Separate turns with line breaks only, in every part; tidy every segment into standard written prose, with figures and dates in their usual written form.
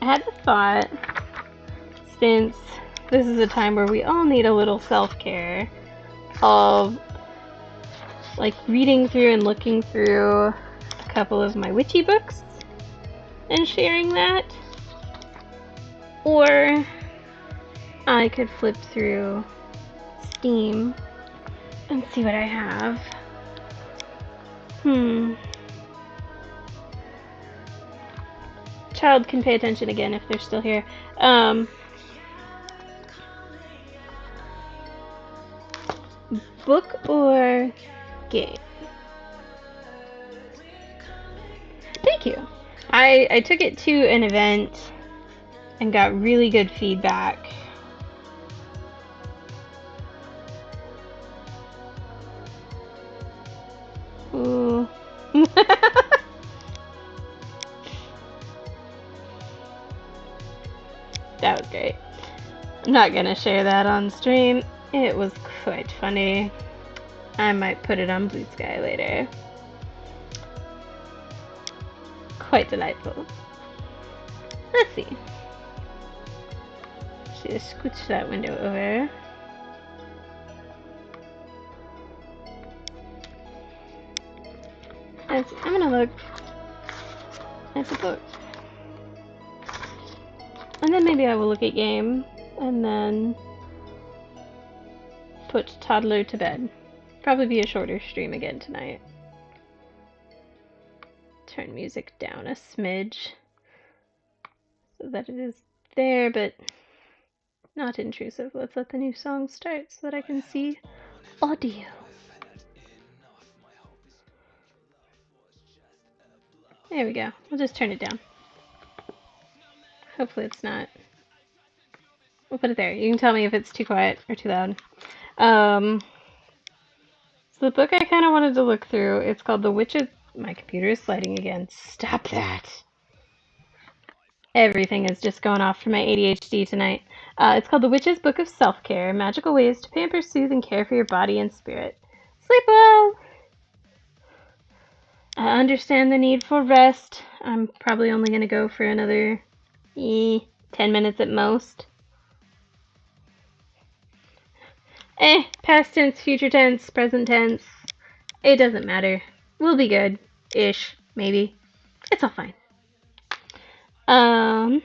I had the thought, since this is a time where we all need a little self-care, of like reading through and looking through a couple of my witchy books and sharing that. Or I could flip through Steam and see what I have. Child can pay attention again if they're still here. Book or game? Thank you. I took it to an event and got really good feedback. Ooh. That was great. I'm not gonna share that on stream. It was quite funny. I might put it on Blue Sky later. Quite delightful. Let's see. Just scooch that window over. I'm gonna look at the book. And then maybe I will look at game and then put toddler to bed. Probably be a shorter stream again tonight. Turn music down a smidge so that it is there, but not intrusive. Let's let the new song start so that I can see audio. There we go. We'll just turn it down. Hopefully it's not. We'll put it there. You can tell me if it's too quiet or too loud. So the book I kind of wanted to look through, it's called The Witch's... My computer is sliding again. Stop that. Everything is just going off for my ADHD tonight. It's called The Witch's Book of Self-Care, Magical Ways to Pamper, Soothe, and Care for Your Body and Spirit. Sleep well! I understand the need for rest. I'm probably only going to go for another 10 minutes at most. Past tense, future tense, present tense. It doesn't matter. We'll be good. Ish. Maybe. It's all fine. And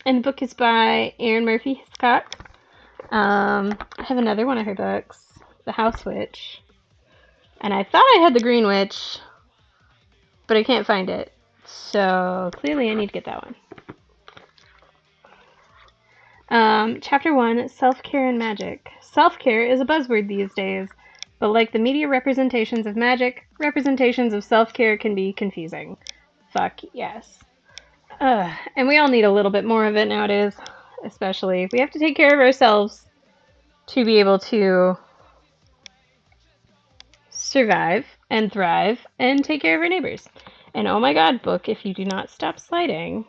the book is by Arin Murphy-Hiscock. I have another one of her books, The House Witch. And I thought I had the Green Witch, but I can't find it. So clearly I need to get that one. Chapter 1, Self-Care and Magic. Self-care is a buzzword these days, but like the media representations of magic, representations of self-care can be confusing. Fuck yes. And we all need a little bit more of it nowadays, especially. We have to take care of ourselves to be able to survive and thrive and take care of our neighbors. And oh my god, book, if you do not stop sliding,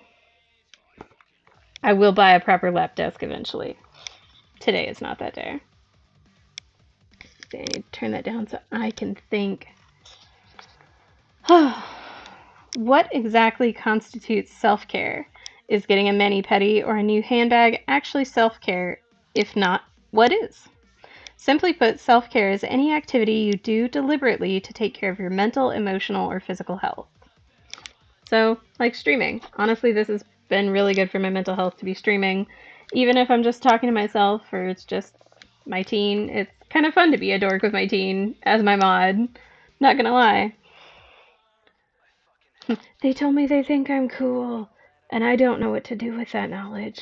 I will buy a proper lap desk eventually. Today is not that day. I need to turn that down so I can think. What exactly constitutes self-care? Is getting a mani-pedi or a new handbag actually self-care? If not, what is? Simply put, self-care is any activity you do deliberately to take care of your mental, emotional, or physical health. So, like streaming. Honestly, this has been really good for my mental health to be streaming. Even if I'm just talking to myself or it's just my teen, it's kind of fun to be a dork with my teen as my mod. Not gonna lie. They told me they think I'm cool, and I don't know what to do with that knowledge.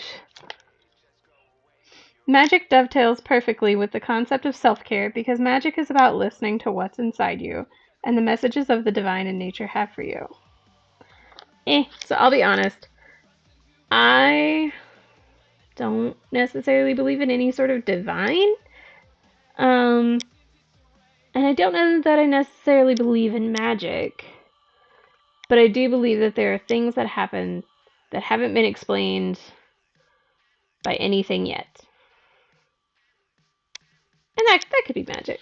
Magic dovetails perfectly with the concept of self-care because magic is about listening to what's inside you and the messages of the divine and nature have for you. So I'll be honest. I don't necessarily believe in any sort of divine. And I don't know that I necessarily believe in magic. But I do believe that there are things that happen that haven't been explained by anything yet. And that could be magic.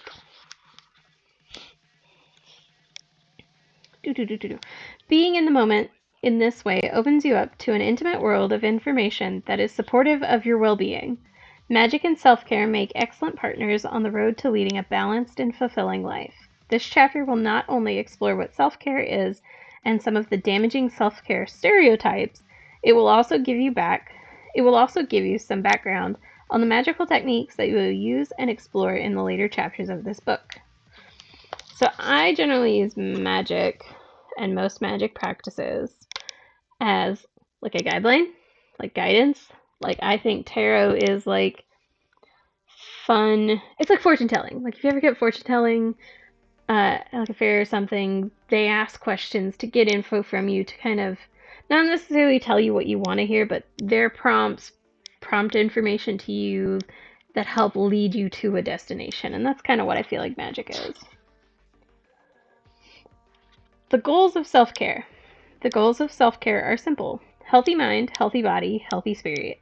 Being in the moment in this way opens you up to an intimate world of information that is supportive of your well-being. Magic and self-care make excellent partners on the road to leading a balanced and fulfilling life. This chapter will not only explore what self-care is and some of the damaging self-care stereotypes, it will also give you some background on the magical techniques that you will use and explore in the later chapters of this book. So I generally use magic and most magic practices as like a guideline, like guidance. Like I think tarot is like fun. It's like fortune telling. Like if you ever get fortune telling, like a fair or something, they ask questions to get info from you to kind of not necessarily tell you what you want to hear, but their prompts prompt information to you that help lead you to a destination. And that's kind of what I feel like magic is. The goals of self-care. The goals of self-care are simple. Healthy mind, healthy body, healthy spirit.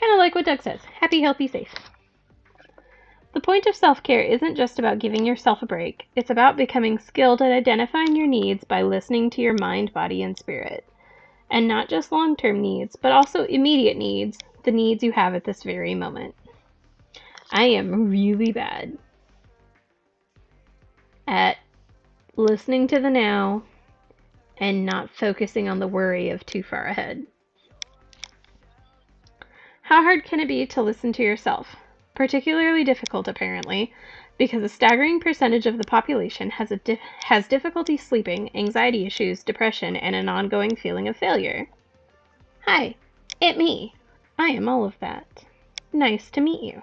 Kind of like what Doug says. Happy, healthy, safe. The point of self-care isn't just about giving yourself a break. It's about becoming skilled at identifying your needs by listening to your mind, body, and spirit. And not just long-term needs, but also immediate needs, the needs you have at this very moment. I am really bad at listening to the now and not focusing on the worry of too far ahead. How hard can it be to listen to yourself? Particularly difficult, apparently, because a staggering percentage of the population has difficulty sleeping, anxiety issues, depression, and an ongoing feeling of failure. Hi, it's me. I am all of that. Nice to meet you.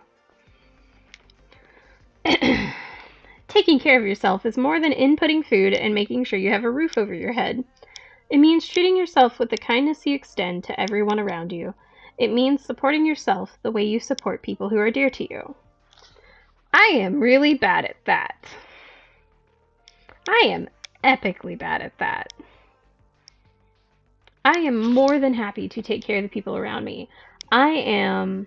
Taking care of yourself is more than inputting food and making sure you have a roof over your head. It means treating yourself with the kindness you extend to everyone around you. It means supporting yourself the way you support people who are dear to you. I am really bad at that. I am epically bad at that. I am more than happy to take care of the people around me. I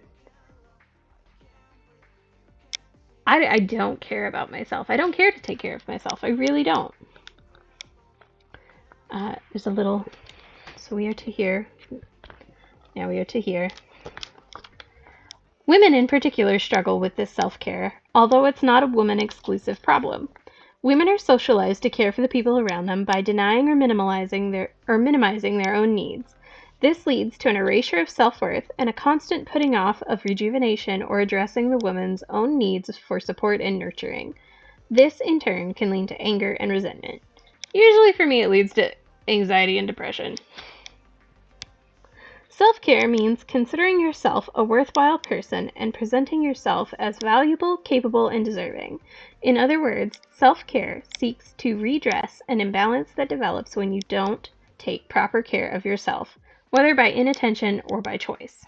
don't care about myself. I don't care to take care of myself. I really don't. There's a little, so we are to here. Now we are to here. Women in particular struggle with this self-care, although it's not a woman-exclusive problem. Women are socialized to care for the people around them by denying or minimizing their own needs. This leads to an erasure of self-worth and a constant putting off of rejuvenation or addressing the woman's own needs for support and nurturing. This, in turn, can lead to anger and resentment. Usually for me, it leads to anxiety and depression. Self-care means considering yourself a worthwhile person and presenting yourself as valuable, capable, and deserving. In other words, self-care seeks to redress an imbalance that develops when you don't take proper care of yourself, whether by inattention or by choice.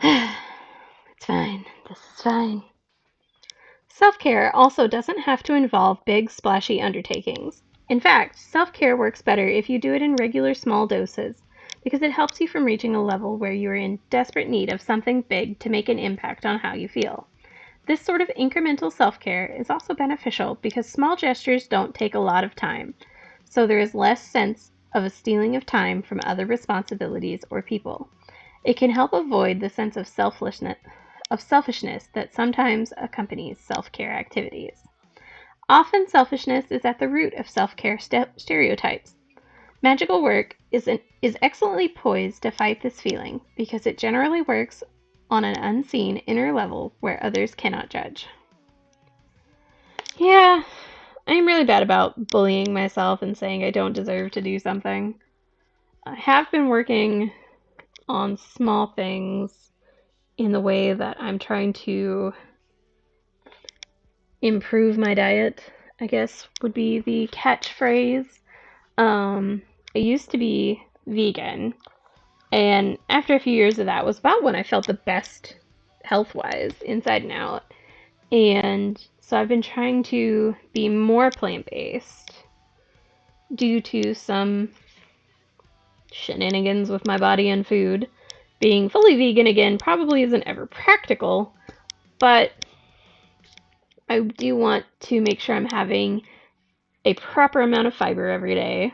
It's fine. This is fine. Self-care also doesn't have to involve big, splashy undertakings. In fact, self-care works better if you do it in regular small doses, because it helps you from reaching a level where you are in desperate need of something big to make an impact on how you feel. This sort of incremental self-care is also beneficial because small gestures don't take a lot of time, so there is less sense of a stealing of time from other responsibilities or people. It can help avoid the sense of selfishness that sometimes accompanies self-care activities. Often selfishness is at the root of self-care stereotypes. Magical work is excellently poised to fight this feeling because it generally works on an unseen inner level where others cannot judge. Yeah, I'm really bad about bullying myself and saying I don't deserve to do something. I have been working on small things in the way that I'm trying to improve my diet, I guess would be the catchphrase. I used to be vegan, and after a few years of that was about when I felt the best health-wise, inside and out. And so I've been trying to be more plant-based due to some shenanigans with my body and food. Being fully vegan again probably isn't ever practical, but I do want to make sure I'm having a proper amount of fiber every day,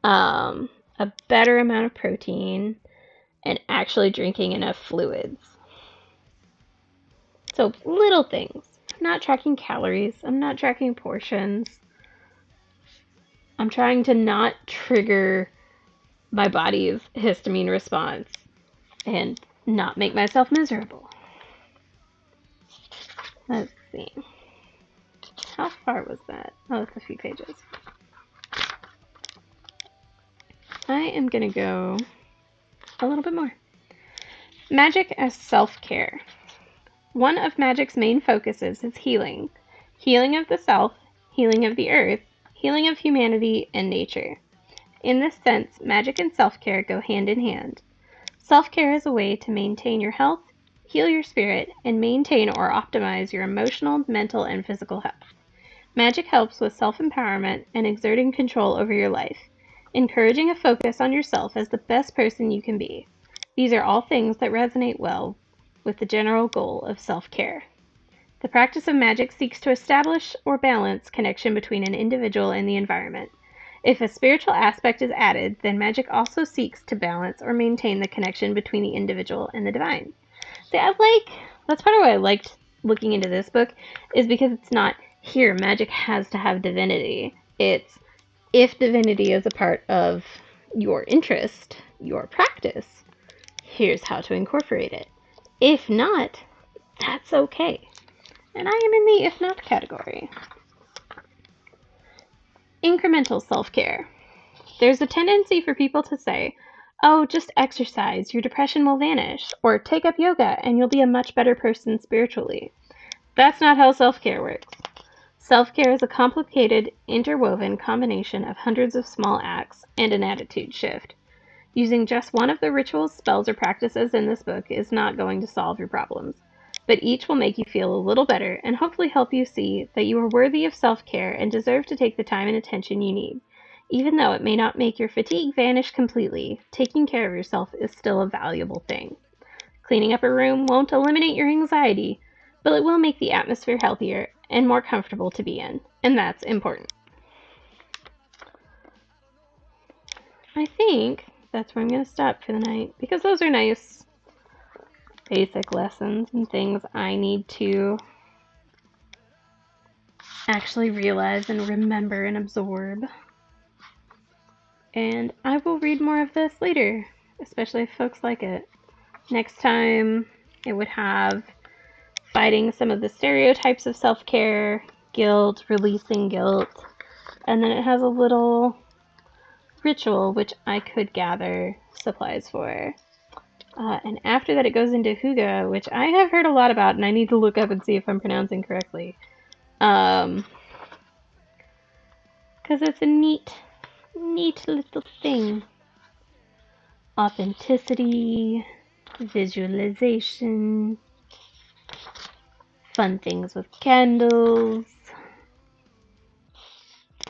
a better amount of protein, and actually drinking enough fluids. So little things. I'm not tracking calories. I'm not tracking portions. I'm trying to not trigger my body's histamine response and not make myself miserable. Let's see. How far was that? Oh, it's a few pages. I am going to go a little bit more. Magic as self-care. One of magic's main focuses is healing. Healing of the self, healing of the earth, healing of humanity and nature. In this sense, magic and self-care go hand in hand. Self-care is a way to maintain your health, heal your spirit, and maintain or optimize your emotional, mental, and physical health. Magic helps with self-empowerment and exerting control over your life, encouraging a focus on yourself as the best person you can be. These are all things that resonate well with the general goal of self-care. The practice of magic seeks to establish or balance connection between an individual and the environment. If a spiritual aspect is added, then magic also seeks to balance or maintain the connection between the individual and the divine. See, that's part of why I liked looking into this book, is because it's not here, magic has to have divinity. It's if divinity is a part of your interest, your practice, here's how to incorporate it. If not, that's okay. And I am in the if not category. Incremental self-care. There's a tendency for people to say, oh, just exercise, your depression will vanish, or take up yoga and you'll be a much better person spiritually. That's not how self-care works. Self-care is a complicated, interwoven combination of hundreds of small acts and an attitude shift. Using just one of the rituals, spells, or practices in this book is not going to solve your problems, but each will make you feel a little better and hopefully help you see that you are worthy of self-care and deserve to take the time and attention you need. Even though it may not make your fatigue vanish completely, taking care of yourself is still a valuable thing. Cleaning up a room won't eliminate your anxiety, but it will make the atmosphere healthier and more comfortable to be in, and that's important. I think that's where I'm going to stop for the night, because those are nice basic lessons and things I need to actually realize and remember and absorb. And I will read more of this later, especially if folks like it. Next time, it would have fighting some of the stereotypes of self-care, guilt, releasing guilt, and then it has a little ritual which I could gather supplies for. And after that it goes into Huga, which I have heard a lot about and I need to look up and see if I'm pronouncing correctly. Because it's a neat little thing. Authenticity, visualization, fun things with candles,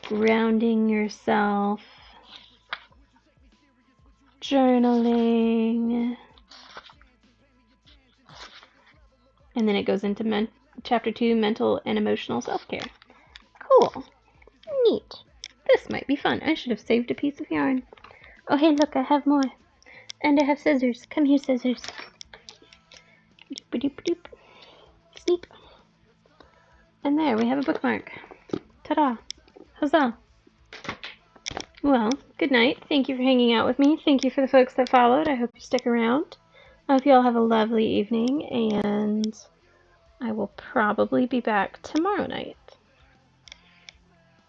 grounding yourself, journaling, and then it goes into Chapter 2, Mental and Emotional Self-Care. Cool. Neat. This might be fun. I should have saved a piece of yarn. Oh, hey, look, I have more. And I have scissors. Come here, scissors. Doop-a-doop-a-doop. Sneak. And there, we have a bookmark. Ta-da. Huzzah. Well, good night. Thank you for hanging out with me. Thank you for the folks that followed. I hope you stick around. I hope you all have a lovely evening, and I will probably be back tomorrow night.